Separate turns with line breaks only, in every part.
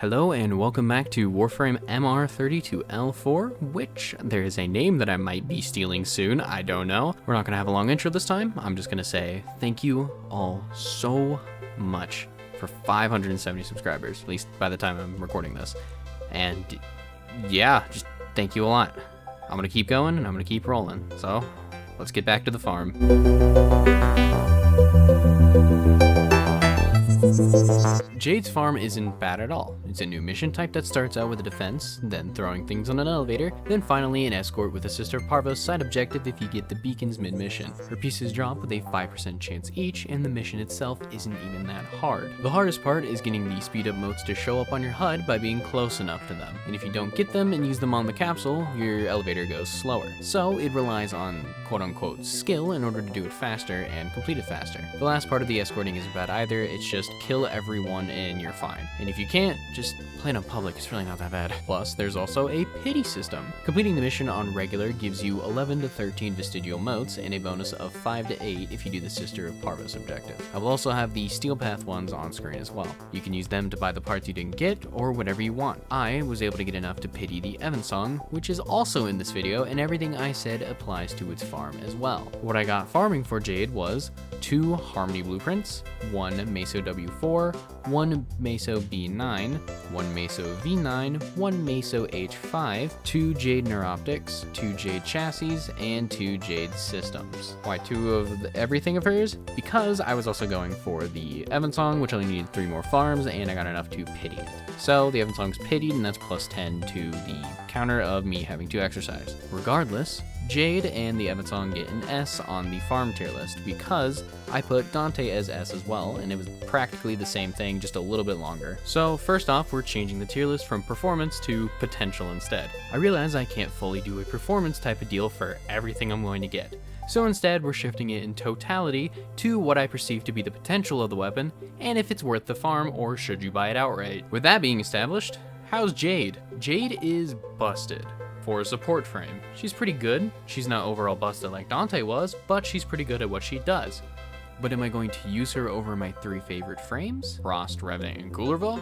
Hello and welcome back to Warframe MR30 to L4, which there is a name that I might be stealing soon, I don't know. We're not going to have a long intro this time. I'm just going to say thank you all so much for 570 subscribers, at least by the time I'm recording this. And yeah, just thank you a lot. I'm going to keep going and I'm going to keep rolling. So let's get back to the farm. Jade's farm isn't bad at all. It's a new mission type that starts out with a defense, then throwing things on an elevator, then finally an escort with a Sister of Parvos side objective if you get the beacons mid-mission. Her pieces drop with a 5% chance each, and the mission itself isn't even that hard. The hardest part is getting the speed up motes to show up on your HUD by being close enough to them, and if you don't get them and use them on the capsule, your elevator goes slower. So it relies on quote-unquote skill in order to do it faster and complete it faster. The last part of the escorting isn't bad either, it's just kill everyone and you're fine. And if you can't, just play it on public, it's really not that bad. Plus, there's also a pity system. Completing the mission on regular gives you 11 to 13 vestigial motes and a bonus of 5 to 8 if you do the Sister of Parvos objective. I will also have the Steel Path ones on screen as well. You can use them to buy the parts you didn't get or whatever you want. I was able to get enough to pity the Evensong, which is also in this video, and everything I said applies to its farm as well. What I got farming for Jade was 2 Harmony Blueprints, 1 Meso W4, 1 Meso B9, 1 Meso V9, 1 Meso H5, 2 Jade Neuroptics, 2 Jade Chassis, and 2 Jade Systems. Why 2 of everything of hers? Because I was also going for the Evensong, which only needed 3 more farms, and I got enough to pity it. So the Evensong's pitied, and that's plus 10 to the counter of me having to exercise. Regardless, Jade and the Evensong get an S on the farm tier list because I put Dante as S as well, and it was practically the same thing, just a little bit longer. So first off, we're changing the tier list from performance to potential instead. I realize I can't fully do a performance type of deal for everything I'm going to get. So instead, we're shifting it in totality to what I perceive to be the potential of the weapon, and if it's worth the farm or should you buy it outright. With that being established, how's Jade? Jade is busted. For a support frame, she's pretty good. She's not overall busted like Dante was, but she's pretty good at what she does. But am I going to use her over my 3 favorite frames? Frost, Revenant, and Coolerville?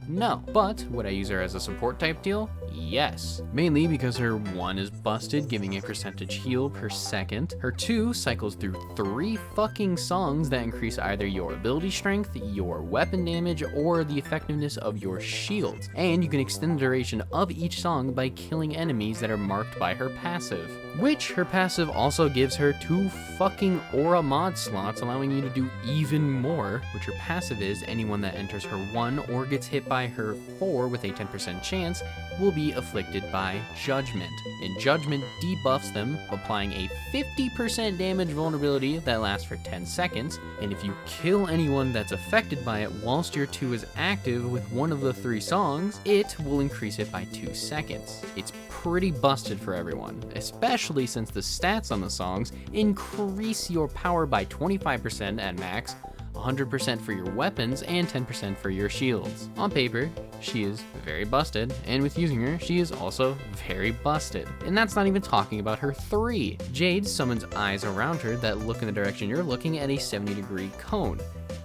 No. But would I use her as a support type deal? Yes. Mainly because her 1 is busted, giving a percentage heal per second. Her 2 cycles through 3 fucking songs that increase either your ability strength, your weapon damage, or the effectiveness of your shields. And you can extend the duration of each song by killing enemies that are marked by her passive. Which her passive also gives her 2 fucking aura mod slots, allowing you to do even more, which her passive is anyone that enters her 1 or gets hit by her 4 with a 10% chance will be afflicted by Judgment, and Judgment debuffs them, applying a 50% damage vulnerability that lasts for 10 seconds, and if you kill anyone that's affected by it whilst your 2 is active with one of the 3 songs, it will increase it by 2 seconds. It's pretty busted for everyone, especially since the stats on the songs increase your power by 25% at max, 100% for your weapons, and 10% for your shields. On paper, she is very busted, and with using her, she is also very busted. And that's not even talking about her 3. Jade summons eyes around her that look in the direction you're looking at a 70-degree cone.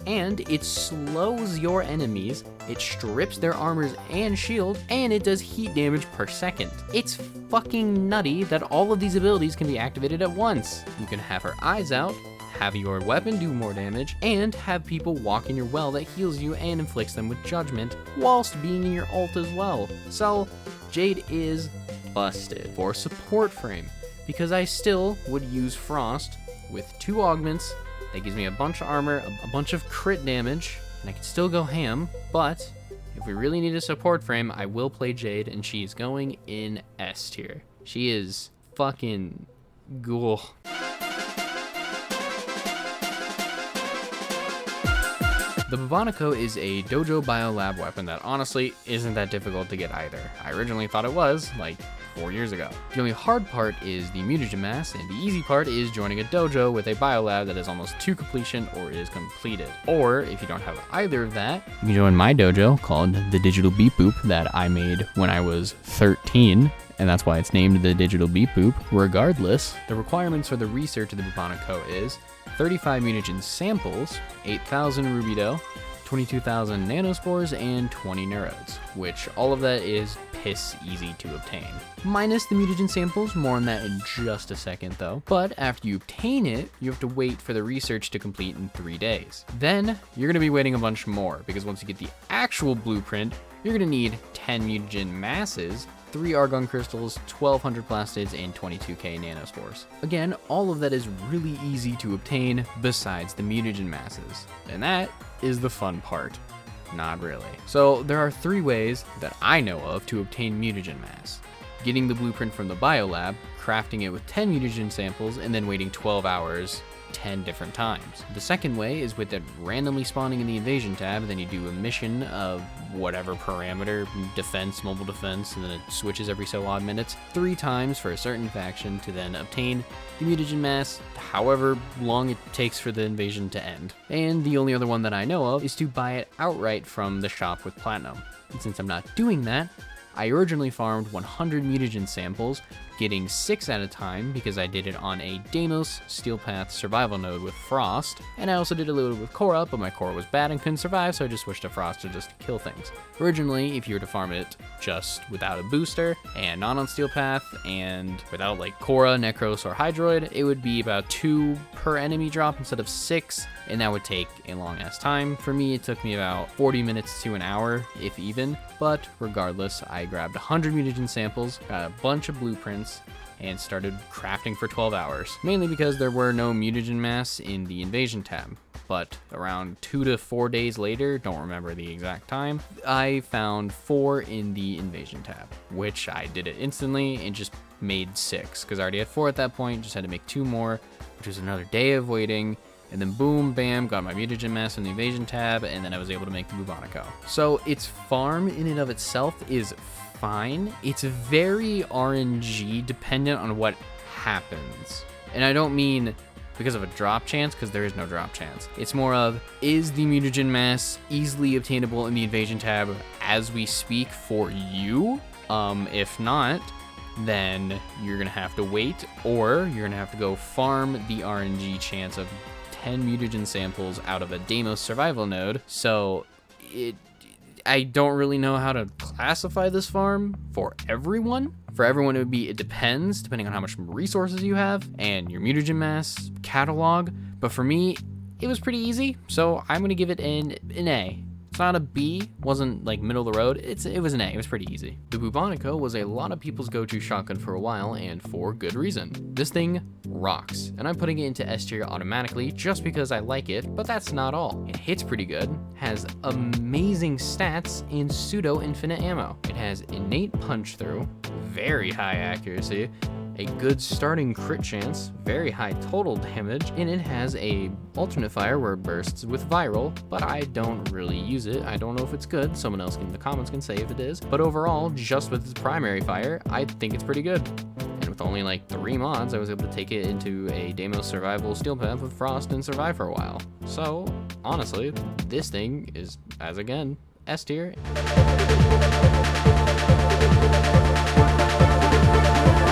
And it slows your enemies, it strips their armors and shield, and it does heat damage per second. It's fucking nutty that all of these abilities can be activated at once. You can have her eyes out, have your weapon do more damage, and have people walk in your well that heals you and inflicts them with Judgment, whilst being in your ult as well. So, Jade is busted for support frame, because I still would use Frost with 2 augments, that gives me a bunch of armor, a bunch of crit damage, and I can still go ham, but if we really need a support frame, I will play Jade, and she is going in S tier. She is fucking ghoul. The Bubonico is a dojo biolab weapon that honestly isn't that difficult to get either. I originally thought it was, like 4 years ago. The only hard part is the mutagen mass, and the easy part is joining a dojo with a biolab that is almost to completion or is completed. Or if you don't have either of that, you can join my dojo called the Digital Beep Boop that I made when I was 13. And that's why it's named the Digital Beep Boop. Regardless, the requirements for the research of the Bubonico is 35 mutagen samples, 8,000 ruby dough, 22,000 nanospores, and 20 neurodes, which all of that is piss easy to obtain. Minus the mutagen samples, more on that in just a second though. But after you obtain it, you have to wait for the research to complete in 3 days. Then you're gonna be waiting a bunch more, because once you get the actual blueprint, you're gonna need 10 mutagen masses, 3 argon crystals, 1200 plastids, and 22k nanospores. Again, all of that is really easy to obtain besides the mutagen masses. And that is the fun part. Not really. So there are 3 ways that I know of to obtain mutagen mass. Getting the blueprint from the biolab, crafting it with 10 mutagen samples, and then waiting 12 hours 10 different times. The second way is with it randomly spawning in the invasion tab, and then you do a mission of whatever parameter, defense, mobile defense, and then it switches every so odd minutes 3 times for a certain faction to then obtain the mutagen mass, however long it takes for the invasion to end. And the only other one that I know of is to buy it outright from the shop with platinum. And since I'm not doing that, I originally farmed 100 mutagen samples, getting 6 at a time because I did it on a Deimos Steel Path survival node with Frost, and I also did a little with Korra, but my Korra was bad and couldn't survive, so I just switched to Frost to just kill things. Originally, if you were to farm it just without a booster, and not on Steel Path, and without like Korra, Necros, or Hydroid, it would be about 2 per enemy drop instead of 6, and that would take a long ass time. For me, it took me about 40 minutes to an hour, if even, but regardless, I grabbed 100 mutagen samples, got a bunch of blueprints, and started crafting for 12 hours, mainly because there were no mutagen mass in the invasion tab. But around 2 to 4 days later, don't remember the exact time, I found 4 in the invasion tab, which I did it instantly and just made 6, because I already had 4 at that point, just had to make 2 more, which was another day of waiting. And then boom, bam, got my mutagen mass in the invasion tab, and then I was able to make the Bubonico. So its farm in and of itself is fine. It's very RNG dependent on what happens. And I don't mean because of a drop chance, because there is no drop chance. It's more of, is the mutagen mass easily obtainable in the invasion tab as we speak for you? If not, then you're gonna have to wait, or you're gonna have to go farm the RNG chance of 10 mutagen samples out of a Deimos survival node. So I don't really know how to classify this farm for everyone. For everyone, it would be, it depends, depending on how much resources you have and your mutagen mass catalog. But for me, it was pretty easy, so I'm gonna give it an A. It's not a B, wasn't like middle of the road, it was an A, it was pretty easy. The Bubonico was a lot of people's go-to shotgun for a while, and for good reason. This thing rocks, and I'm putting it into S tier automatically just because I like it, but that's not all. It hits pretty good, has amazing stats, and pseudo-infinite ammo. It has innate punch through, very high accuracy, a good starting crit chance, very high total damage, and it has a alternate fire where it bursts with viral, but I don't really use it. I don't know if it's good. Someone else in the comments can say if it is, but overall, just with its primary fire, I think it's pretty good. And with only like 3 mods, I was able to take it into a Deimos survival steel path with Frost and survive for a while. So honestly, this thing is, as again, S tier.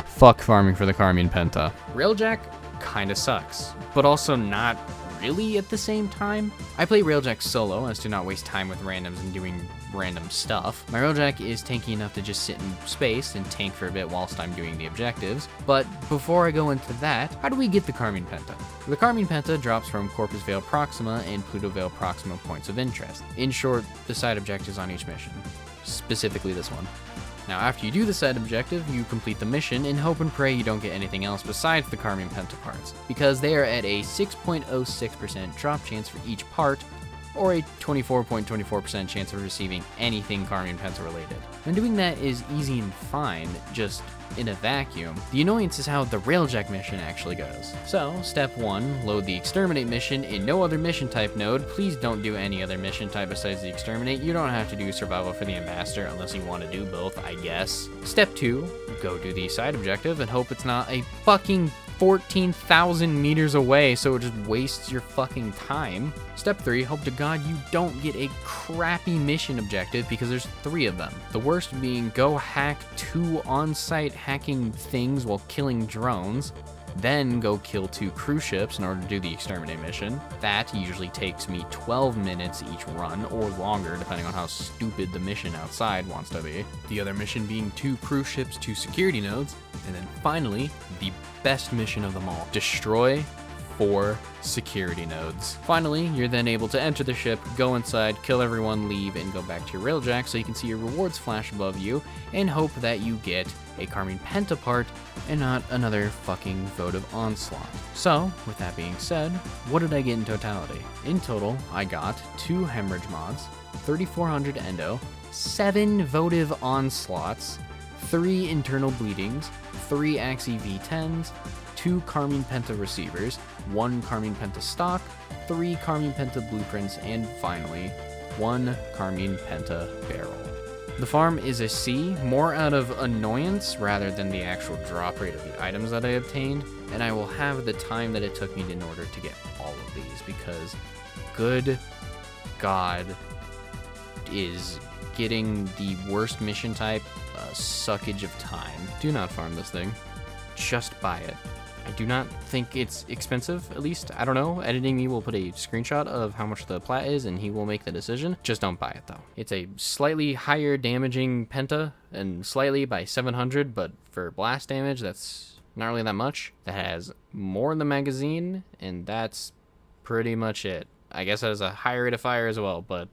Fuck farming for the Carmine Penta. Railjack kinda sucks, but also not really at the same time. I play Railjack solo as to not waste time with randoms and doing random stuff. My Railjack is tanky enough to just sit in space and tank for a bit whilst I'm doing the objectives. But before I go into that, how do we get the Carmine Penta? The Carmine Penta drops from Corpus Vale Proxima and Pluto Vale Proxima points of interest. In short, the side objectives on each mission, specifically this one. Now, after you do the side objective, you complete the mission and hope and pray you don't get anything else besides the Carmine Penta parts, because they are at a 6.06% drop chance for each part, or a 24.24% chance of receiving anything Carmine Penta related. And doing that is easy and fine, just in a vacuum. The annoyance is how the Railjack mission actually goes. So, step 1, load the Exterminate mission in no other mission type node. Please don't do any other mission type besides the Exterminate. You don't have to do Survival for the Ambassador unless you want to do both, I guess. Step 2, go do the side objective and hope it's not a fucking 14,000 meters away, so it just wastes your fucking time. Step 3, hope to God you don't get a crappy mission objective, because there's 3 of them. The worst being go hack 2 on-site hacking things while killing drones. then go kill 2 cruise ships in order to do the exterminate mission. That usually takes me 12 minutes each run, or longer, depending on how stupid the mission outside wants to be. The other mission being 2 cruise ships, 2 security nodes, and then finally, the best mission of them all, destroy 4 security nodes. Finally, you're then able to enter the ship, go inside, kill everyone, leave, and go back to your railjack so you can see your rewards flash above you, and hope that you get a Carmine Penta part and not another fucking votive onslaught. So, with that being said, what did I get in totality? In total, I got 2 hemorrhage mods, 3400 endo, 7 votive onslaughts, 3 internal bleedings, 3 Axie V10s, 2 Carmine Penta receivers, 1 Carmine Penta stock, 3 Carmine Penta blueprints, and finally, 1 Carmine Penta barrel. The farm is a C, more out of annoyance rather than the actual drop rate of the items that I obtained, and I will have the time that it took me in order to get all of these, because good God, is getting the worst mission type a suckage of time. Do not farm this thing, just buy it. I do not think it's expensive, at least. I don't know. Editing me will put a screenshot of how much the plat is, and he will make the decision. Just don't buy it, though. It's a slightly higher damaging Penta, and slightly by 700, but for blast damage, that's not really that much. That has more in the magazine, and that's pretty much it. I guess it has a higher rate of fire as well, but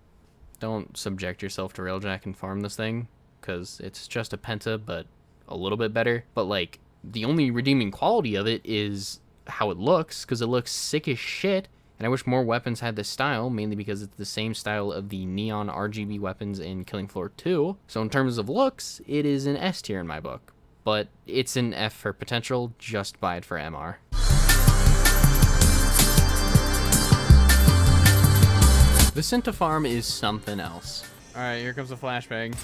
don't subject yourself to railjack and farm this thing, because it's just a Penta, but a little bit better. But, like, the only redeeming quality of it is how it looks, because it looks sick as shit, and I wish more weapons had this style, mainly because it's the same style of the neon RGB weapons in Killing Floor 2. So in terms of looks, it is an S tier in my book, but it's an F for potential. Just buy it for MR. The Cinta farm is something else. Alright, here comes the flashbang.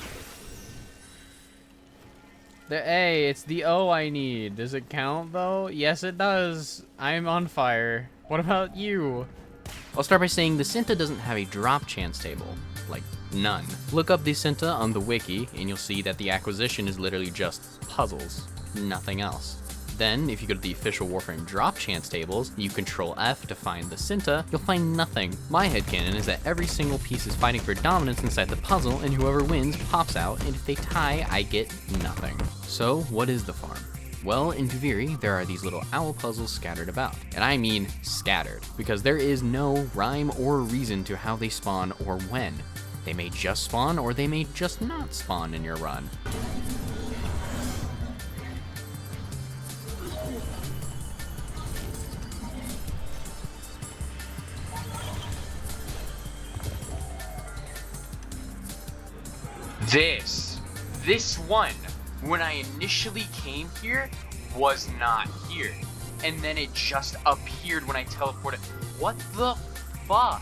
The A, it's the O I need. Does it count, though? Yes, it does. I'm on fire. What about you? I'll start by saying the Cinta doesn't have a drop chance table. Like, none. Look up the Cinta on the wiki, and you'll see that the acquisition is literally just puzzles. Nothing else. Then, if you go to the official Warframe drop chance tables, you Control F to find the Cinta, you'll find nothing. My headcanon is that every single piece is fighting for dominance inside the puzzle, and whoever wins pops out, and if they tie, I get nothing. So, what is the farm? Well, in Duviri, there are these little owl puzzles scattered about. And I mean scattered, because there is no rhyme or reason to how they spawn or when. They may just spawn, or they may just not spawn in your run. This one, when I initially came here, was not here. And then it just appeared when I teleported. What the fuck?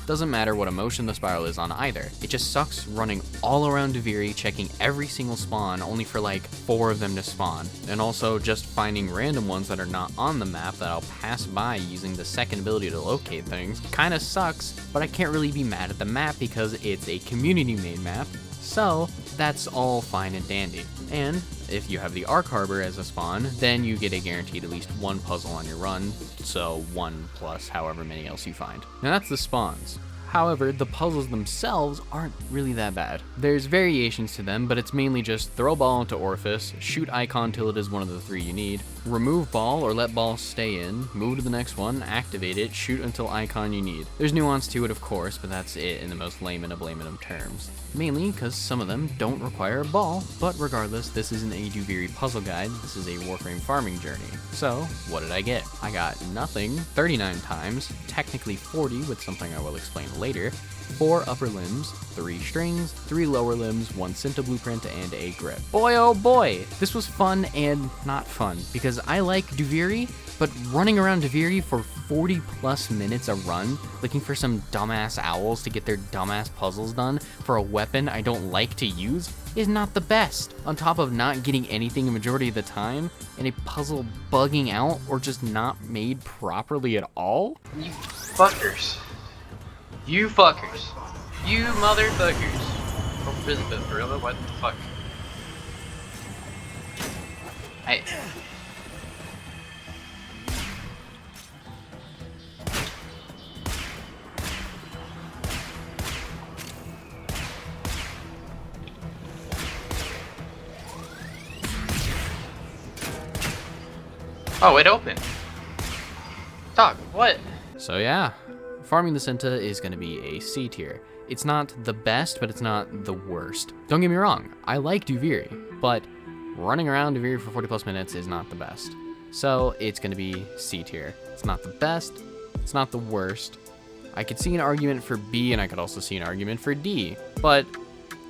Doesn't matter what emotion the spiral is on either. It just sucks running all around Duviri, checking every single spawn, only for like 4 of them to spawn. And also just finding random ones that are not on the map that I'll pass by using the second ability to locate things. Kinda sucks, but I can't really be mad at the map because it's a community-made map. So, that's all fine and dandy. And if you have the Ark Harbor as a spawn, then you get a guaranteed at least 1 puzzle on your run, so 1 plus however many else you find. Now that's the spawns. However, the puzzles themselves aren't really that bad. There's variations to them, but it's mainly just throw ball into orifice, shoot icon till it is one of the 3 you need, remove ball or let ball stay in, move to the next one, activate it, shoot until icon you need. There's nuance to it, of course, but that's it in the most layman of terms. Mainly because some of them don't require a ball, but regardless, this isn't a Duviri puzzle guide, this is a Warframe farming journey. So, what did I get? I got nothing 39 times, technically 40 with something I will explain later, 4 upper limbs, 3 strings, 3 lower limbs, 1 Cinta blueprint, and a grip. Boy oh boy! This was fun and not fun, because I like Duviri, but running around Duviri for 40 plus minutes a run, looking for some dumbass owls to get their dumbass puzzles done for a weapon I don't like to use, is not the best. On top of not getting anything a majority of the time, and a puzzle bugging out or just not made properly at all?
You fuckers. You fuckers. You motherfuckers. Oh, really, but for real, what the fuck? Oh, it opened. Dog, what?
So yeah, farming the Cinta is going to be a C tier. It's not the best, but it's not the worst. Don't get me wrong, I like Duviri, but running around Duviri for 40 plus minutes is not the best. So it's going to be C tier. It's not the best, it's not the worst. I could see an argument for B, and I could also see an argument for D, but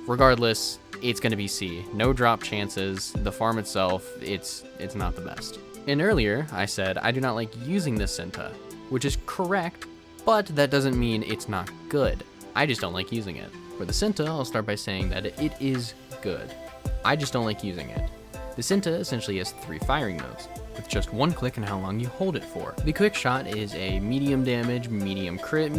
regardless, it's going to be C. No drop chances. The farm itself, it's not the best. And earlier, I said I do not like using the Cinta, which is correct, but that doesn't mean it's not good. I just don't like using it. For the Cinta, I'll start by saying that it is good. I just don't like using it. The Cinta essentially has 3 firing modes, with just 1 click and how long you hold it for. The quick shot is a medium damage, medium crit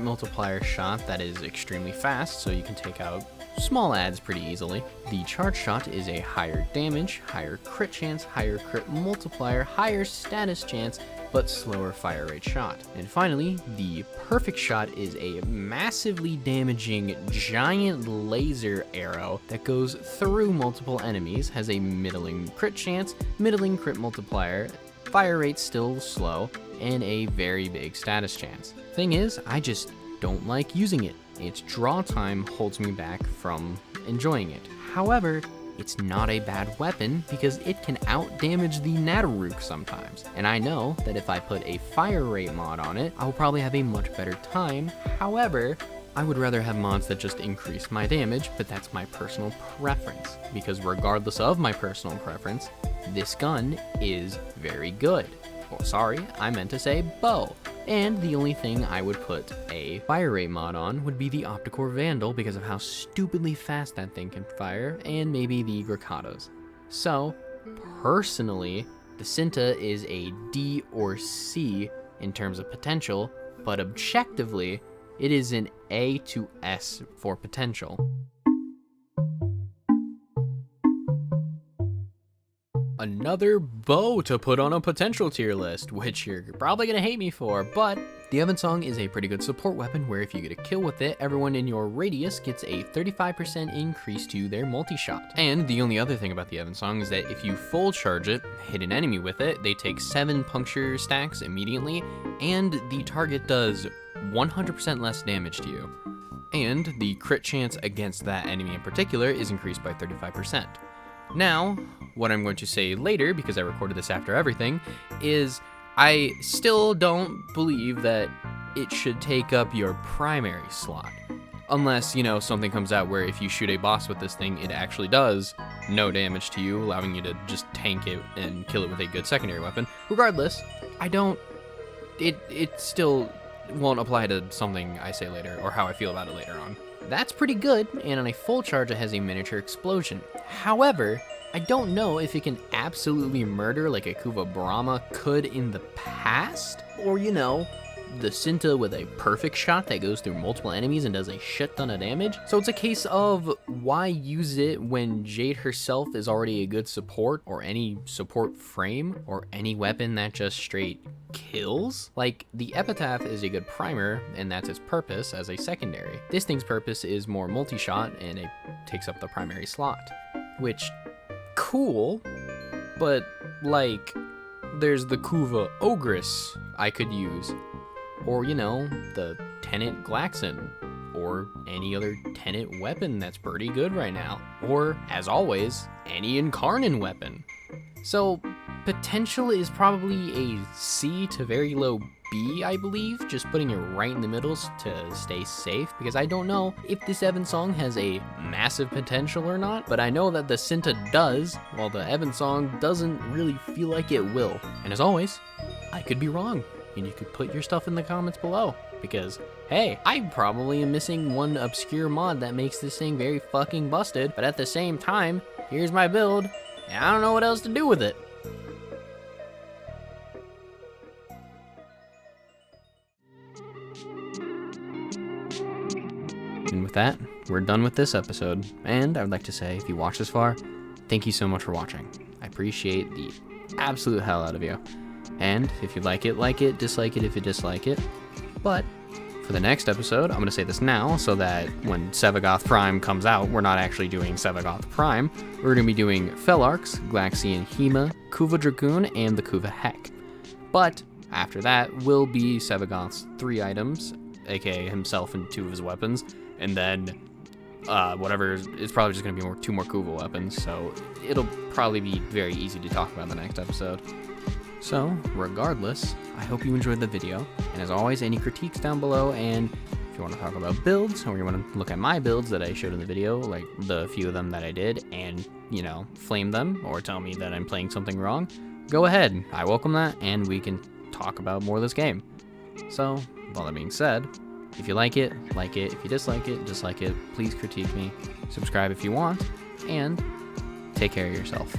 multiplier shot that is extremely fast, so you can take out small adds pretty easily. The charge shot is a higher damage, higher crit chance, higher crit multiplier, higher status chance, but slower fire rate shot. And finally, the perfect shot is a massively damaging giant laser arrow that goes through multiple enemies, has a middling crit chance, middling crit multiplier, fire rate still slow, and a very big status chance. Thing is, I just don't like using it. Its draw time holds me back from enjoying it. However, it's not a bad weapon because it can out-damage the Nataruk sometimes. And I know that if I put a fire rate mod on it, I'll probably have a much better time. However, I would rather have mods that just increase my damage, but that's my personal preference. Because regardless of my personal preference, this gun is very good. Oh, sorry, I meant to say bow. And the only thing I would put a fire rate mod on would be the Opticore Vandal because of how stupidly fast that thing can fire, and maybe the Grakados. So, personally, the Cinta is a D or C in terms of potential, but objectively, it is an A to S for potential. Another bow to put on a potential tier list, which you're probably gonna hate me for, but the Evensong is a pretty good support weapon where if you get a kill with it, everyone in your radius gets a 35% increase to their multi-shot. And the only other thing about the Evensong is that if you full charge it, hit an enemy with it, they take 7 puncture stacks immediately, and the target does 100% less damage to you. And the crit chance against that enemy in particular is increased by 35%. Now, what I'm going to say later, because I recorded this after everything, is I still don't believe that it should take up your primary slot. Unless, you know, something comes out where if you shoot a boss with this thing, it actually does no damage to you, allowing you to just tank it and kill it with a good secondary weapon. Regardless, it still won't apply to something I say later, or how I feel about it later on. That's pretty good, and on a full charge it has a miniature explosion. However, I don't know if it can absolutely murder like a Kuva Brahma could in the past, or you know, the Cinta with a perfect shot that goes through multiple enemies and does a shit ton of damage. So it's a case of why use it when Jade herself is already a good support, or any support frame, or any weapon that just straight kills? Like, the Epitaph is a good primer, and that's its purpose as a secondary. This thing's purpose is more multi-shot, and it takes up the primary slot. Which, cool, but like, there's the Kuva Ogress I could use. Or, you know, the Tenet Glaxon, or any other Tenet weapon that's pretty good right now. Or, as always, any Incarnon weapon. So, potential is probably a C to very low B, I believe, just putting it right in the middle to stay safe, because I don't know if this Evensong has a massive potential or not, but I know that the Cinta does, while the Evensong doesn't really feel like it will. And as always, I could be wrong. And you could put your stuff in the comments below, because, hey, I probably am missing one obscure mod that makes this thing very fucking busted, but at the same time, here's my build, and I don't know what else to do with it. And with that, we're done with this episode, and I would like to say, if you watched this far, thank you so much for watching. I appreciate the absolute hell out of you. And if you like it, dislike it if you dislike it. But For the next episode, I'm going to say this now so that when Sevagoth Prime comes out, we're not actually doing Sevagoth Prime. We're going to be doing Felarx, Glaxian Hema, Kuva Dragoon, and the Kuva Heck. But after that will be Sevagoth's 3 items, aka himself and 2 of his weapons, and then whatever, it's probably just going to be 2 more Kuva weapons, so it'll probably be very easy to talk about in the next episode. So, regardless, I hope you enjoyed the video, and as always, any critiques down below, and if you want to talk about builds, or you want to look at my builds that I showed in the video, like the few of them that I did, and, you know, flame them, or tell me that I'm playing something wrong, go ahead. I welcome that, and we can talk about more of this game. So, with all that being said, if you like it, like it. If you dislike it, dislike it. Please critique me. Subscribe if you want, and take care of yourself.